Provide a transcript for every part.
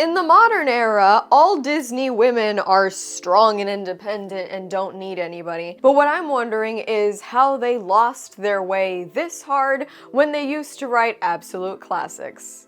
In the modern era, all Disney women are strong and independent and don't need anybody. But what I'm wondering is how they lost their way this hard when they used to write absolute classics.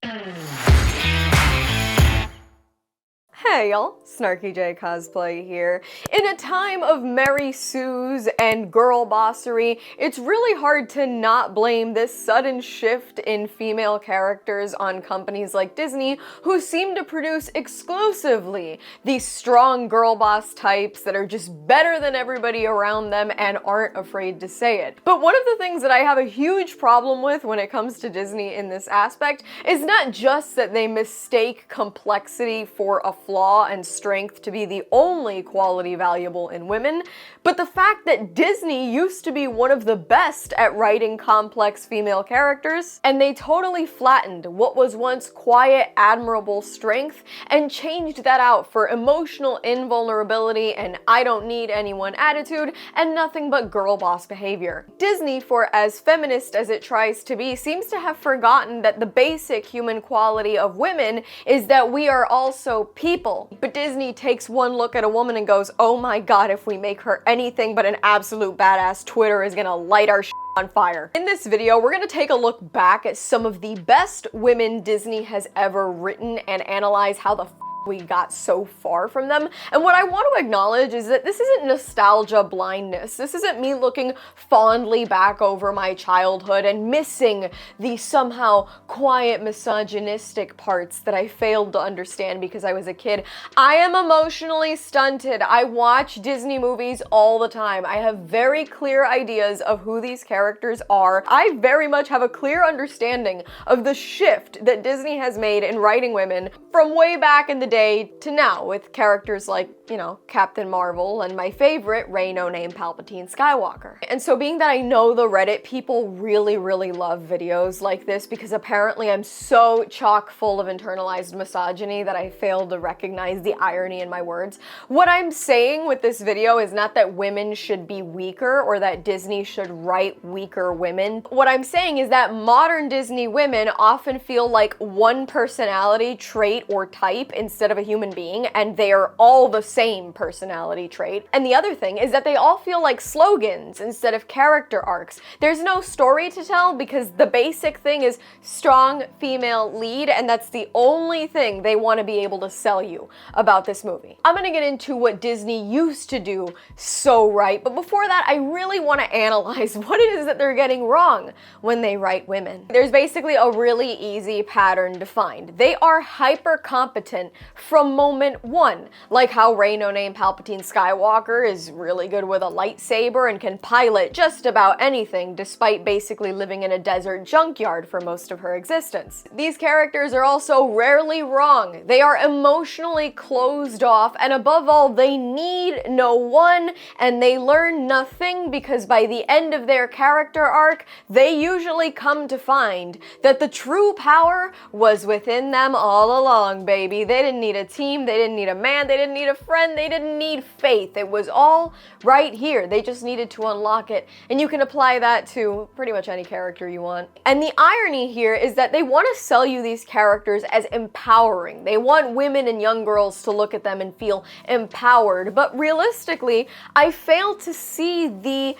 Hey y'all, SnarkyJay cosplay here. In a time of Mary Sue's and girl bossery, it's really hard to not blame this sudden shift in female characters on companies like Disney, who seem to produce exclusively these strong girl boss types that are just better than everybody around them and aren't afraid to say it. But one of the things that I have a huge problem with when it comes to Disney in this aspect is not just that they mistake complexity for a flaw and strength to be the only quality valuable in women, but the fact that Disney used to be one of the best at writing complex female characters, and they totally flattened what was once quiet, admirable strength and changed that out for emotional invulnerability and I don't need anyone attitude and nothing but girl boss behavior. Disney, for as feminist as it tries to be, seems to have forgotten that the basic human quality of women is that we are also people. But Disney takes one look at a woman and goes, oh my god, if we make her anything but an absolute badass, Twitter is gonna light our shit on fire. In this video, we're gonna take a look back at some of the best women Disney has ever written and analyze how the we got so far from them. And what I want to acknowledge is that this isn't nostalgia blindness. This isn't me looking fondly back over my childhood and missing the somehow quiet misogynistic parts that I failed to understand because I was a kid. I am emotionally stunted. I watch Disney movies all the time. I have very clear ideas of who these characters are. I very much have a clear understanding of the shift that Disney has made in writing women from way back in the day to now, with characters like, you know, Captain Marvel and my favorite, Rey No Name Palpatine Skywalker. And so being that I know the Reddit people really love videos like this because apparently I'm so chock full of internalized misogyny that I failed to recognize the irony in my words. What I'm saying with this video is not that women should be weaker or that Disney should write weaker women. What I'm saying is that modern Disney women often feel like one personality trait or type instead of a human being, and they are all the same personality trait. And the other thing is that they all feel like slogans instead of character arcs. There's no story to tell because the basic thing is strong female lead, and that's the only thing they want to be able to sell you about this movie. I'm gonna get into what Disney used to do so right, but before that, I really want to analyze what it is that they're getting wrong when they write women. There's basically a really easy pattern to find. They are hyper competent from moment one, like how Rey No Name Palpatine Skywalker is really good with a lightsaber and can pilot just about anything despite basically living in a desert junkyard for most of her existence. These characters are also rarely wrong. They are emotionally closed off, and above all, they need no one and they learn nothing because by the end of their character arc, they usually come to find that the true power was within them all along, baby. They didn't need a team, they didn't need a man, they didn't need a friend, they didn't need faith. It was all right here. They just needed to unlock it. And you can apply that to pretty much any character you want. And the irony here is that they want to sell you these characters as empowering. They want women and young girls to look at them and feel empowered. But realistically, I fail to see the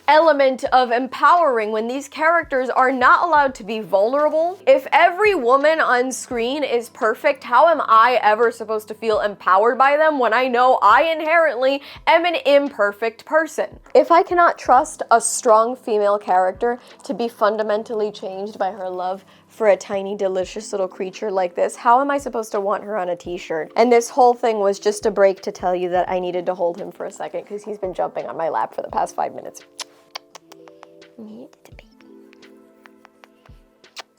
element of empowering when these characters are not allowed to be vulnerable. If every woman on screen is perfect, how am I ever supposed to feel empowered by them when I know I inherently am an imperfect person? If I cannot trust a strong female character to be fundamentally changed by her love for a tiny, delicious little creature like this, how am I supposed to want her on a t-shirt? And this whole thing was just a break to tell you that I needed to hold him for a second because he's been jumping on my lap for the past 5 minutes.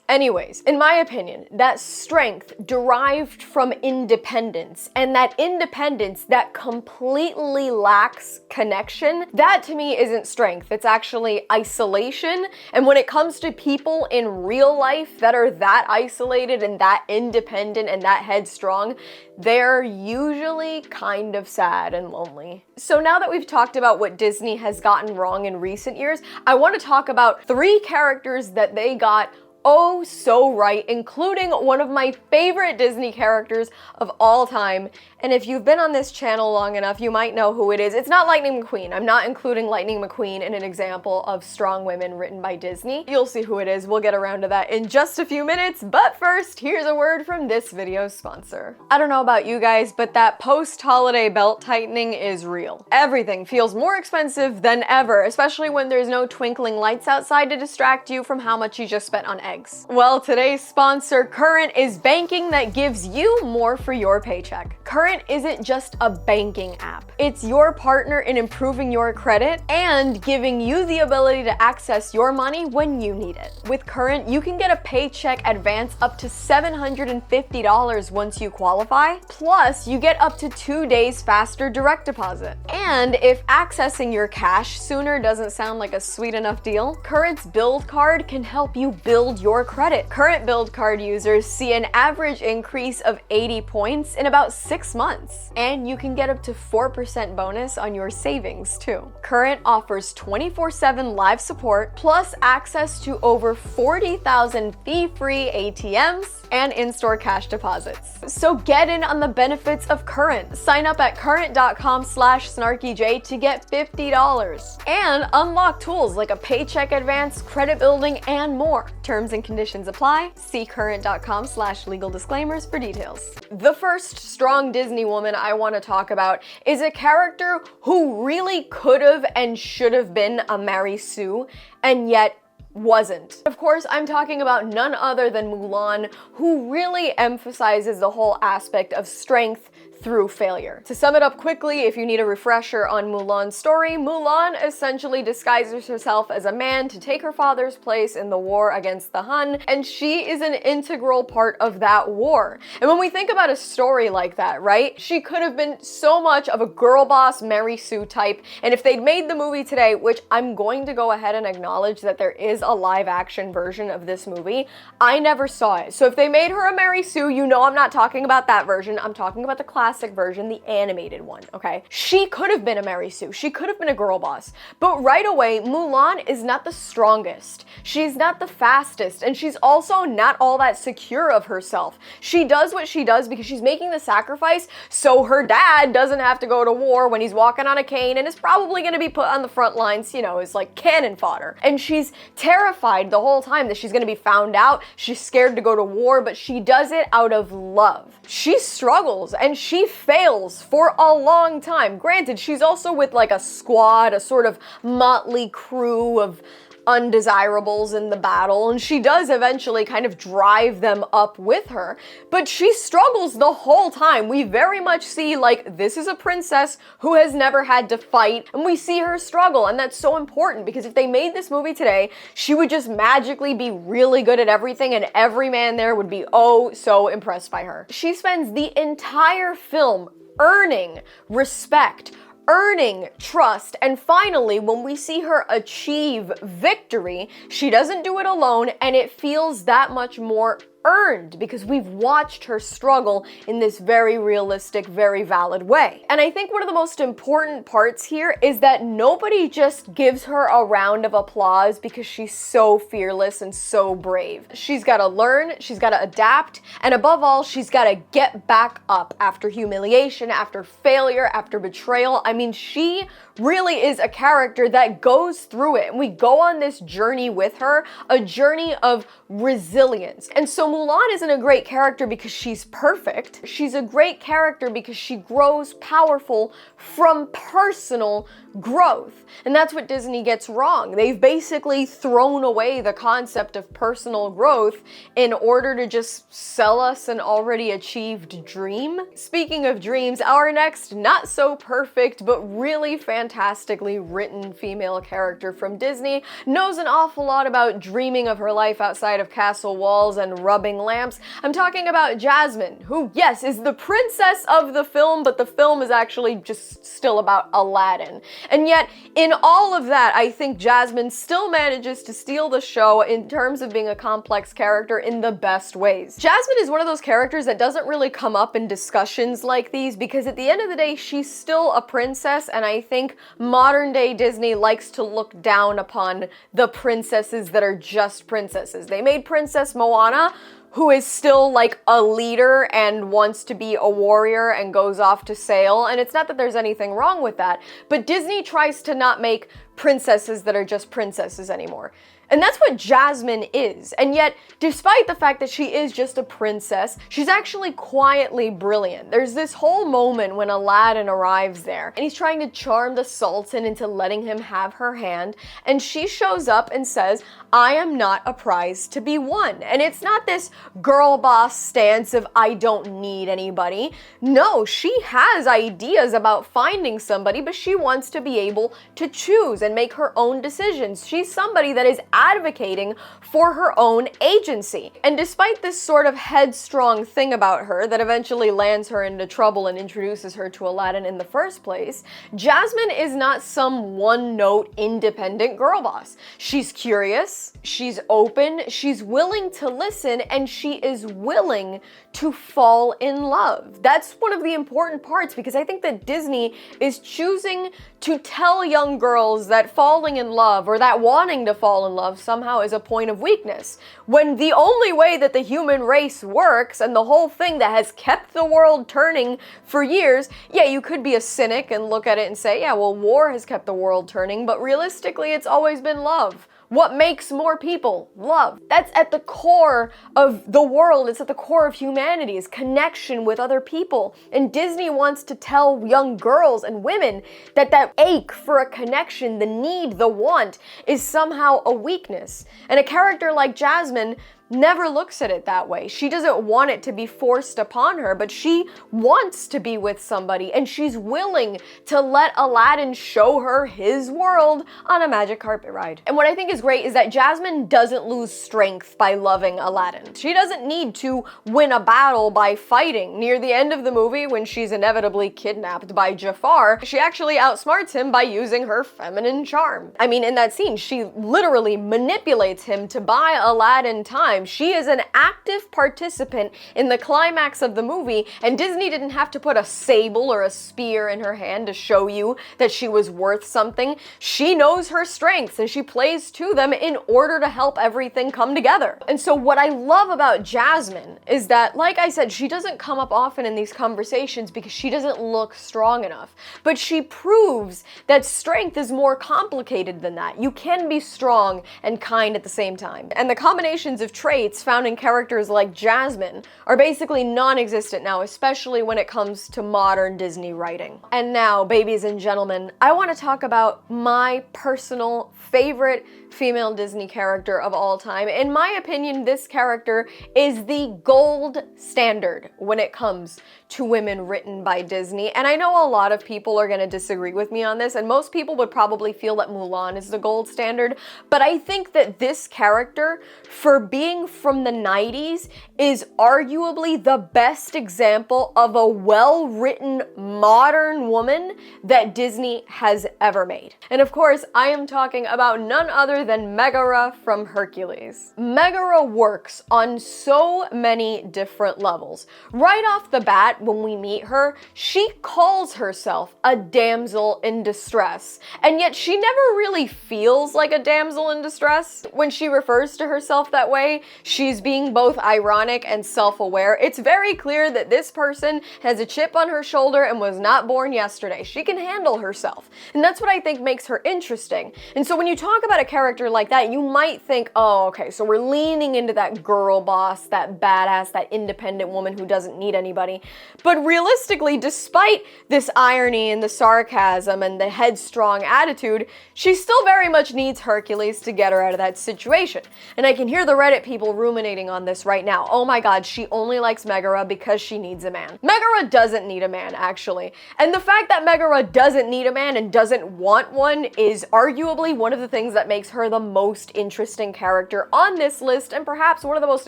Anyways, in my opinion, that strength derived from independence, and that independence that completely lacks connection, that to me isn't strength, it's actually isolation. And when it comes to people in real life that are that isolated and that independent and that headstrong, they're usually kind of sad and lonely. So now that we've talked about what Disney has gotten wrong in recent years, I want to talk about 3 characters that they got oh so right, including one of my favorite Disney characters of all time. And if you've been on this channel long enough, you might know who it is. It's not Lightning McQueen. I'm not including Lightning McQueen in an example of strong women written by Disney. You'll see who it is. We'll get around to that in just a few minutes. But first, here's a word from this video's sponsor. I don't know about you guys, but that post-holiday belt tightening is real. Everything feels more expensive than ever, especially when there's no twinkling lights outside to distract you from how much you just spent on eggs. Well, today's sponsor, Current, is banking that gives you more for your paycheck. Current isn't just a banking app. It's your partner in improving your credit and giving you the ability to access your money when you need it. With Current, you can get a paycheck advance up to $750 once you qualify, plus you get up to 2 days faster direct deposit. And if accessing your cash sooner doesn't sound like a sweet enough deal, Current's Build Card can help you build your credit. Current Build Card users see an average increase of 80 points in about 6 months. And you can get up to 4% bonus on your savings too. Current offers 24/7 live support, plus access to over 40,000 fee-free ATMs and in-store cash deposits. So get in on the benefits of Current. Sign up at current.com/SnarkyJay to get $50 and unlock tools like a paycheck advance, credit building, and more. Terms and conditions apply. See current.com/legal disclaimers for details. The first strong Disney woman I want to talk about is a character who really could have and should have been a Mary Sue, and yet wasn't. Of course, I'm talking about none other than Mulan, who really emphasizes the whole aspect of strength through failure. To sum it up quickly, if you need a refresher on Mulan's story, Mulan essentially disguises herself as a man to take her father's place in the war against the Hun, and she is an integral part of that war. And when we think about a story like that, right, she could have been so much of a girl boss Mary Sue type, and if they'd made the movie today, which I'm going to go ahead and acknowledge that there is a live action version of this movie, I never saw it. So if they made her a Mary Sue, you know I'm not talking about that version, I'm talking about the classic version, the animated one, okay? She could have been a Mary Sue. She could have been a girl boss. But right away, Mulan is not the strongest. She's not the fastest, and she's also not all that secure of herself. She does what she does because she's making the sacrifice so her dad doesn't have to go to war when he's walking on a cane and is probably going to be put on the front lines, you know, as like cannon fodder. And she's terrified the whole time that she's going to be found out. She's scared to go to war, but she does it out of love. She struggles and she fails for a long time. Granted, she's also with like a squad, a sort of motley crew of undesirables in the battle, and she does eventually kind of drive them up with her, but she struggles the whole time. We very much see like this is a princess who has never had to fight, and we see her struggle, and that's so important because if they made this movie today, she would just magically be really good at everything and every man there would be oh so impressed by her. She spends the entire film earning respect, earning trust, and finally, when we see her achieve victory, she doesn't do it alone, and it feels that much more earned because we've watched her struggle in this very realistic, very valid way. And I think one of the most important parts here is that nobody just gives her a round of applause because she's so fearless and so brave. She's gotta learn, she's gotta adapt, and above all, she's gotta get back up after humiliation, after failure, after betrayal. I mean, she really is a character that goes through it, and we go on this journey with her, a journey of resilience. And so Mulan isn't a great character because she's perfect. She's a great character because she grows powerful from personal growth. And that's what Disney gets wrong. They've basically thrown away the concept of personal growth in order to just sell us an already achieved dream. Speaking of dreams, our next not so perfect but really fantastically written female character from Disney knows an awful lot about dreaming of her life outside of castle walls and rubbing lamps. I'm talking about Jasmine, who, yes, is the princess of the film, but the film is actually just still about Aladdin. And yet, in all of that, I think Jasmine still manages to steal the show in terms of being a complex character in the best ways. Jasmine is one of those characters that doesn't really come up in discussions like these because at the end of the day, she's still a princess, and I think think modern day Disney likes to look down upon the princesses that are just princesses. They made Princess Moana, who is still like a leader and wants to be a warrior and goes off to sail. And it's not that there's anything wrong with that, but Disney tries to not make princesses that are just princesses anymore. And that's what Jasmine is. And yet, despite the fact that she is just a princess, she's actually quietly brilliant. There's this whole moment when Aladdin arrives there, and he's trying to charm the Sultan into letting him have her hand, and she shows up and says, "I am not a prize to be won." And it's not this girl boss stance of, "I don't need anybody." No, she has ideas about finding somebody, but she wants to be able to choose and make her own decisions. She's somebody that is advocating for her own agency. And despite this sort of headstrong thing about her that eventually lands her into trouble and introduces her to Aladdin in the first place, Jasmine is not some one-note independent girl boss. She's curious, she's open, she's willing to listen, and she is willing to fall in love. That's one of the important parts, because I think that Disney is choosing to tell young girls that falling in love or that wanting to fall in love somehow is a point of weakness, when the only way that the human race works and the whole thing that has kept the world turning for years, yeah, you could be a cynic and look at it and say, yeah, well, war has kept the world turning, but realistically, it's always been love. What makes more people? Love. That's at the core of the world. It's at the core of humanity, is connection with other people. And Disney wants to tell young girls and women that that ache for a connection, the need, the want, is somehow a weakness. And a character like Jasmine never looks at it that way. She doesn't want it to be forced upon her, but she wants to be with somebody, and she's willing to let Aladdin show her his world on a magic carpet ride. And what I think is great is that Jasmine doesn't lose strength by loving Aladdin. She doesn't need to win a battle by fighting. Near the end of the movie, when she's inevitably kidnapped by Jafar, she actually outsmarts him by using her feminine charm. I mean, in that scene, she literally manipulates him to buy Aladdin time. She is an active participant in the climax of the movie, and Disney didn't have to put a sable or a spear in her hand to show you that she was worth something. She knows her strengths and she plays to them in order to help everything come together. And so what I love about Jasmine is that, like I said, she doesn't come up often in these conversations because she doesn't look strong enough. But she proves that strength is more complicated than that. You can be strong and kind at the same time. And the combinations of traits found in characters like Jasmine are basically non-existent now, especially when it comes to modern Disney writing. And now, babies and gentlemen, I want to talk about my personal favorite female Disney character of all time. In my opinion, this character is the gold standard when it comes to women written by Disney. And I know a lot of people are going to disagree with me on this, and most people would probably feel that Mulan is the gold standard, but I think that this character, for being from the 90s, is arguably the best example of a well-written modern woman that Disney has ever made. And of course, I am talking about none other than Megara from Hercules. Megara works on so many different levels. Right off the bat, when we meet her, she calls herself a damsel in distress, and yet she never really feels like a damsel in distress. When she refers to herself that way, she's being both ironic and self-aware. It's very clear that this person has a chip on her shoulder and was not born yesterday. She can handle herself, and that's what I think makes her interesting. And so when you talk about a character like that, you might think, oh, okay, so we're leaning into that girl boss, that badass, that independent woman who doesn't need anybody. But realistically, despite this irony and the sarcasm and the headstrong attitude, she still very much needs Hercules to get her out of that situation. And I can hear the Reddit people ruminating on this right now. Oh my god, she only likes Megara because she needs a man. Megara doesn't need a man, actually. And the fact that Megara doesn't need a man and doesn't want one is arguably one of the things that makes her the most interesting character on this list, and perhaps one of the most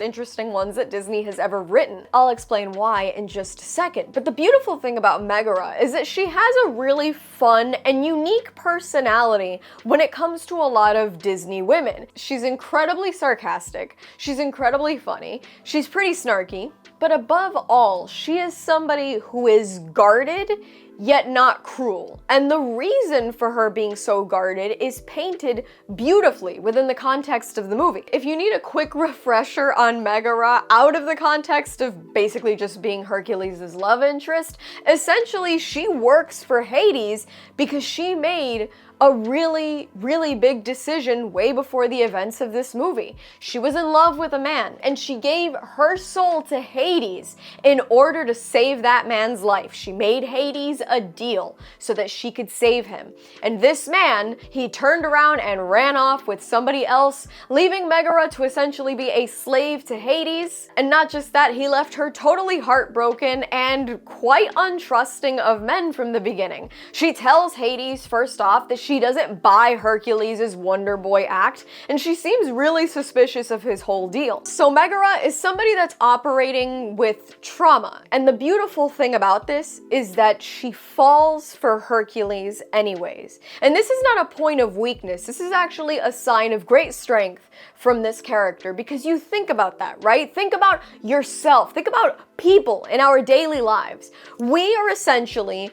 interesting ones that Disney has ever written. I'll explain why in just a second. But the beautiful thing about Megara is that she has a really fun and unique personality when it comes to a lot of Disney women. She's incredibly sarcastic, she's incredibly funny, she's pretty snarky, but above all, she is somebody who is guarded yet not cruel. And the reason for her being so guarded is painted beautifully within the context of the movie. If you need a quick refresher on Megara out of the context of basically just being Hercules' love interest, essentially she works for Hades because she made a really, really big decision way before the events of this movie. She was in love with a man, and she gave her soul to Hades in order to save that man's life. She made Hades a deal so that she could save him. And this man, he turned around and ran off with somebody else, leaving Megara to essentially be a slave to Hades. And not just that, he left her totally heartbroken and quite untrusting of men from the beginning. She tells Hades, first off, that she doesn't buy Hercules' Wonder Boy act, and she seems really suspicious of his whole deal. So Megara is somebody that's operating with trauma, and the beautiful thing about this is that she falls for Hercules anyways. And this is not a point of weakness, this is actually a sign of great strength from this character, because you think about that, right? Think about yourself, think about people in our daily lives. We are essentially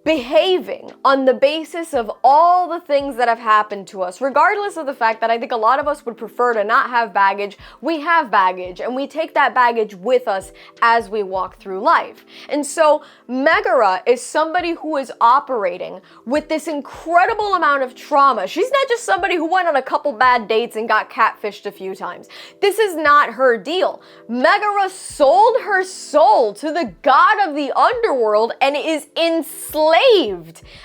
behaving on the basis of all the things that have happened to us, regardless of the fact that I think a lot of us would prefer to not have baggage. We have baggage, and we take that baggage with us as we walk through life. And so Megara is somebody who is operating with this incredible amount of trauma. She's not just somebody who went on a couple bad dates and got catfished a few times. This is not her deal. Megara sold her soul to the god of the underworld and is enslaved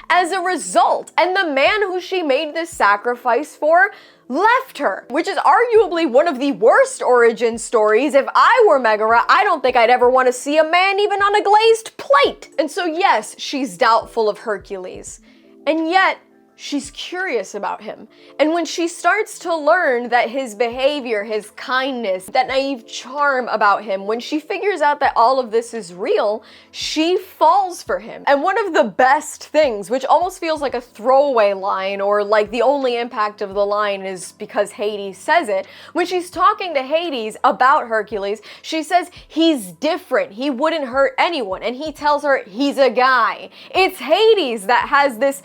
as a result. And the man who she made this sacrifice for left her, which is arguably one of the worst origin stories. If I were Megara, I don't think I'd ever want to see a man even on a glazed plate. And so yes, she's doubtful of Hercules, and yet she's curious about him. And when she starts to learn that his behavior, his kindness, that naive charm about him, when she figures out that all of this is real, she falls for him. And one of the best things, which almost feels like a throwaway line, or like the only impact of the line is because Hades says it, when she's talking to Hades about Hercules, she says he's different, he wouldn't hurt anyone, and he tells her he's a guy. It's Hades that has this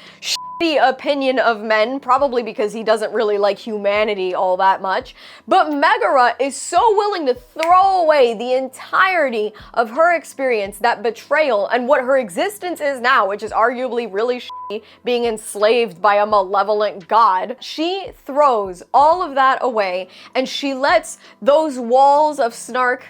the opinion of men, probably because he doesn't really like humanity all that much. But Megara is so willing to throw away the entirety of her experience, that betrayal, and what her existence is now, which is arguably really shitty, being enslaved by a malevolent god. She throws all of that away, and she lets those walls of snark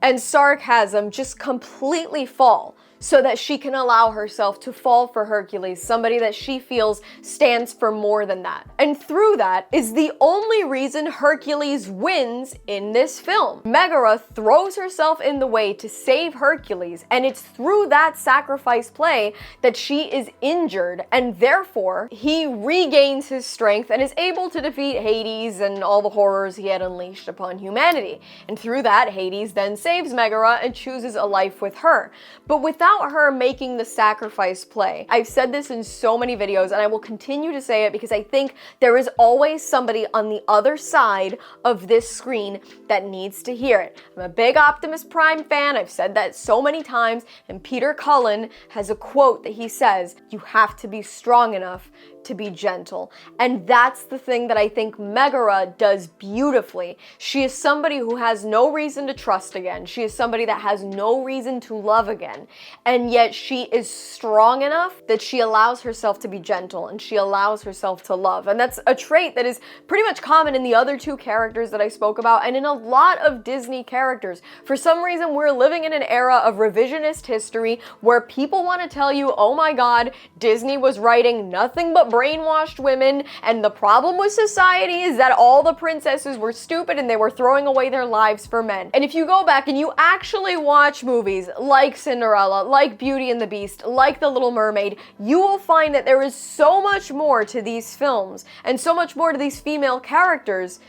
and sarcasm just completely fall, so that she can allow herself to fall for Hercules, somebody that she feels stands for more than that. And through that is the only reason Hercules wins in this film. Megara throws herself in the way to save Hercules, and it's through that sacrifice play that she is injured, and therefore he regains his strength and is able to defeat Hades and all the horrors he had unleashed upon humanity. And through that, Hades then saves Megara and chooses a life with her. But without her making the sacrifice play. I've said this in so many videos, and I will continue to say it because I think there is always somebody on the other side of this screen that needs to hear it. I'm a big Optimus Prime fan. I've said that so many times, and Peter Cullen has a quote that he says, "You have to be strong enough to be gentle." And that's the thing that I think Megara does beautifully. She is somebody who has no reason to trust again. She is somebody that has no reason to love again. And yet she is strong enough that she allows herself to be gentle, and she allows herself to love. And that's a trait that is pretty much common in the other two characters that I spoke about, and in a lot of Disney characters. For some reason, we're living in an era of revisionist history where people want to tell you, oh my god, Disney was writing nothing but brainwashed women, and the problem with society is that all the princesses were stupid and they were throwing away their lives for men. And if you go back and you actually watch movies like Cinderella, like Beauty and the Beast, like The Little Mermaid, you will find that there is so much more to these films and so much more to these female characters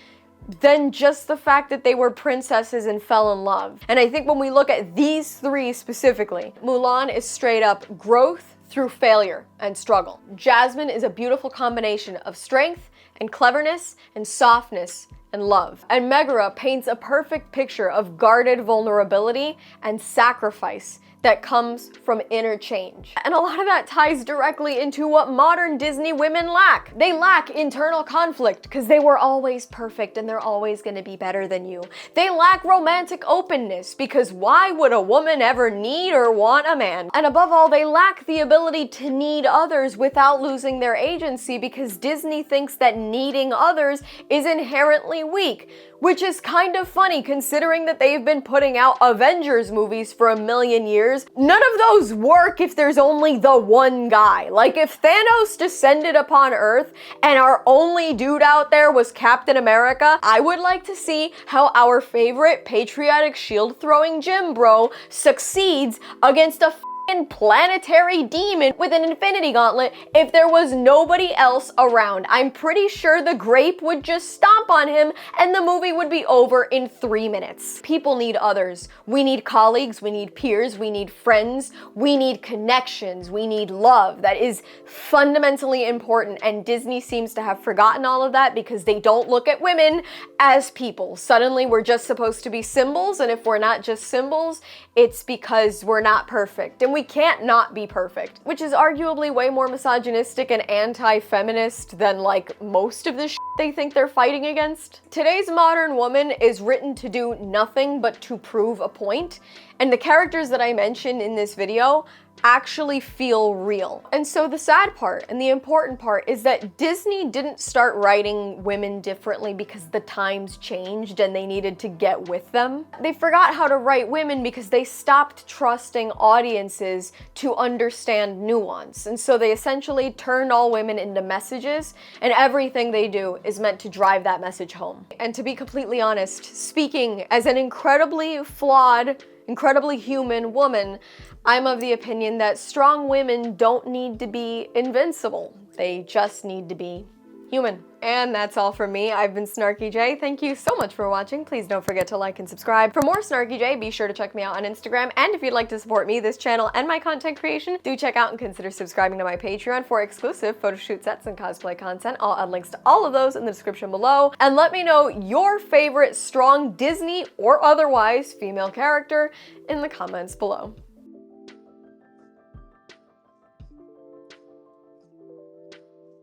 than just the fact that they were princesses and fell in love. And I think when we look at these three specifically, Mulan is straight up growth through failure and struggle. Jasmine is a beautiful combination of strength and cleverness and softness and love. And Megara paints a perfect picture of guarded vulnerability and sacrifice that comes from inner change. And a lot of that ties directly into what modern Disney women lack. They lack internal conflict because they were always perfect and they're always going to be better than you. They lack romantic openness because why would a woman ever need or want a man? And above all, they lack the ability to need others without losing their agency because Disney thinks that needing others is inherently weak, which is kind of funny considering that they've been putting out Avengers movies for a million years. None of those work if there's only the one guy. Like if Thanos descended upon Earth and our only dude out there was Captain America, I would like to see how our favorite patriotic shield throwing gym bro succeeds against a planetary demon with an infinity gauntlet if there was nobody else around. I'm pretty sure the grape would just stomp on him and the movie would be over in 3 minutes. People need others. We need colleagues, we need peers, we need friends, we need connections, we need love. That is fundamentally important, and Disney seems to have forgotten all of that because they don't look at women as people. Suddenly we're just supposed to be symbols, and if we're not just symbols, it's because we're not perfect. And we can't not be perfect, which is arguably way more misogynistic and anti-feminist than like most of the shit they think they're fighting against. Today's modern woman is written to do nothing but to prove a point, and the characters that I mentioned in this video actually feel real. And so the sad part and the important part is that Disney didn't start writing women differently because the times changed and they needed to get with them. They forgot how to write women because they stopped trusting audiences to understand nuance. And so they essentially turned all women into messages, and everything they do is meant to drive that message home. And to be completely honest, speaking as an incredibly flawed, incredibly human woman, I'm of the opinion that strong women don't need to be invincible. They just need to be human. And that's all from me. I've been SnarkyJay. Thank you so much for watching. Please don't forget to like and subscribe. For more SnarkyJay, be sure to check me out on Instagram. And if you'd like to support me, this channel, and my content creation, do check out and consider subscribing to my Patreon for exclusive photo shoot sets and cosplay content. I'll add links to all of those in the description below. And let me know your favorite strong Disney or otherwise female character in the comments below.